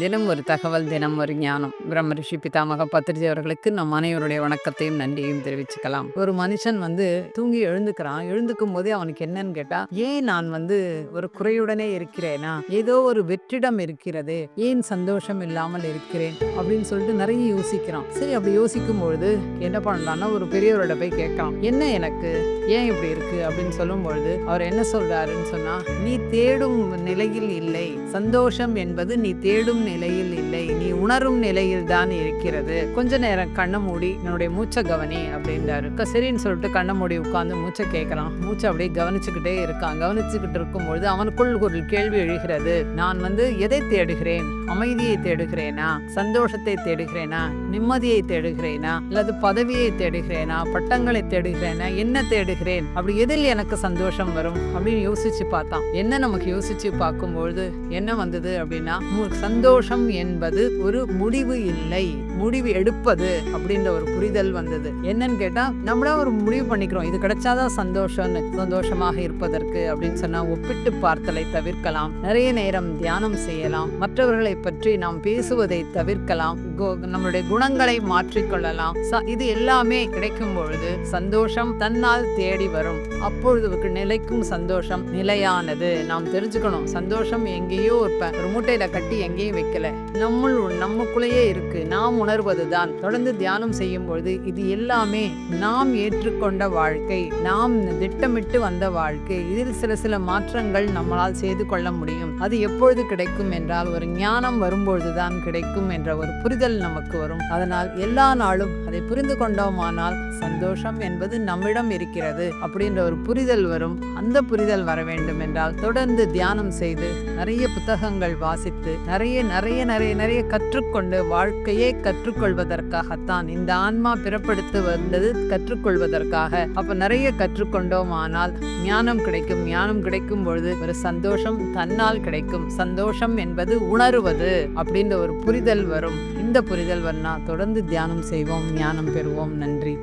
தினம் ஒரு தகவல், தினம் ஒரு ஞானம். பிரம்ம ரிஷி பிதாமக பத்ரிஜி அவர்களுக்கு நம் அனைவருடைய வணக்கத்தையும் நன்றியையும் தெரிவிச்சுக்கலாம். ஒரு மனுஷன் தூங்கி எழுந்துக்கிறான். எழுந்துக்கும் போதே அவனுக்கு என்னன்னு கேட்டா, ஏன் நான் ஒரு குறையுடனே இருக்கிறேனா, ஏதோ ஒரு வெற்றிடம் இருக்கிறது, ஏன் சந்தோஷம் இல்லாமல் இருக்கிறேன் அப்படின்னு சொல்லிட்டு நிறைய யோசிக்கிறான். சரி, அப்படி யோசிக்கும் பொழுது என்ன பண்ணலாம்னா, ஒரு பெரியவரோட போய் கேட்கலாம், என்ன எனக்கு ஏன் இப்படி இருக்கு அப்படின்னு சொல்லும் பொழுது அவர் என்ன சொல்றாருன்னு சொன்னா, நீ தேடும் நிலையில் இல்லை, சந்தோஷம் என்பது நீ தேடும் நிலையில் இல்லை, நீ உணரும் நிலையில் தான் இருக்கிறது. கொஞ்ச நேரம் கண்ணை மூடி என்னுடைய மூச்சை கவனி அப்படின்றாரு. சரின்னு சொல்லிட்டு கண்ணை மூடி உட்கார்ந்து மூச்சை கேட்கறான். மூச்சை அப்படியே கவனிச்சுக்கிட்டே இருக்கான். கவனிச்சுக்கிட்டு இருக்கும்பொழுது அவனுக்குள் ஒரு கேள்வி எழுகிறது. நான் எதை தேடுகிறேன்? அமைதியை தேடுகிறேனா, சந்தோஷத்தை தேடுகிறேனா, நிம்மதியை தேடுகிறேனா, அல்லது பதவியை தேடுகிறேனா, பட்டங்களை தேடுகிறேனா, என்ன தேடுகிறேன்? அப்படி எதில் எனக்கு சந்தோஷம் வரும் அப்படின்னு யோசிச்சு பார்த்தான். என்ன நமக்கு யோசிச்சு பார்க்கும்பொழுது என்ன வந்தது அப்படின்னா, சந்தோஷம் என்பது ஒரு முடிவு இல்லை, முடிவு எடுப்பது அப்படின்ற ஒரு புரிதல் வந்தது. என்னன்னு கேட்டா, நம்மளா ஒரு முடிவு பண்ணிக்கிறோம், இது கிடைச்சாதான் சந்தோஷம்னு. சந்தோஷமாக இருப்பதற்கு அப்படின்னு சொன்னா ஒப்பிட்டு பார்த்தலை தவிர்க்கலாம், நிறைய நேரம் தியானம் செய்யலாம், மற்றவர்களை பற்றி நாம் பேசுவதை தவிர்க்கலாம், நம்மளுடைய குணங்களை மாற்றிக்கொள்ளலாம். இது எல்லாமே கிடைக்கும் பொழுது சந்தோஷம் தன்னால் தேடி வரும். அப்பொழுது நிலைக்கும் சந்தோஷம் நிலையானது. நாம் தெரிஞ்சுக்கணும், சந்தோஷம் எங்கேயோ ஒரு மூட்டையில கட்டி எங்கேயும் வைக்கல, நமக்குள்ளேயே இருக்கு, நாம் உணர்வதுதான். தொடர்ந்து தியானம் செய்யும் பொழுது இது எல்லாமே நாம் ஏற்றுக்கொண்ட வாழ்க்கை, நாம் திட்டமிட்டு வந்த வாழ்க்கை. இதில் சில மாற்றங்கள் நம்மளால் செய்து கொள்ள முடியும். அது எப்பொழுது கிடைக்கும் என்றால், ஒரு ஞானம் வரும்பொழுதுதான் கிடைக்கும் என்ற ஒரு புரிதல் நமக்கு வரும். அதனால் எல்லா நாளும் அதை புரிந்து கொண்டோமானால் சந்தோஷம் என்பது நம்மிடம் இருக்கிறது அப்படின்ற ஒரு புரிதல் வரும். அந்த புரிதல் வர வேண்டும் என்றால் தொடர்ந்து தியானம் செய்து, நிறைய புத்தகங்கள் வாசித்து, நிறைய நிறைய நிறைய நிறைய கற்றுக்கொண்டு, வாழ்க்கையே கற்றுக்கொள்வதற்காகத்தான் இந்த ஆன்மா பிறப்படுத்து வந்தது, கற்றுக்கொள்வதற்காக. அப்ப நிறைய கற்றுக்கொண்டோம் ஆனால் ஞானம் கிடைக்கும். ஞானம் கிடைக்கும் பொழுது ஒரு சந்தோஷம் தன்னால் கிடைக்கும். சந்தோஷம் என்பது உணர்வது அப்படின்ற ஒரு புரிதல் வரும். இந்த புரிதல் வரனா தொடர்ந்து தியானம் செய்வோம், ஞானம் பெறுவோம். நன்றி.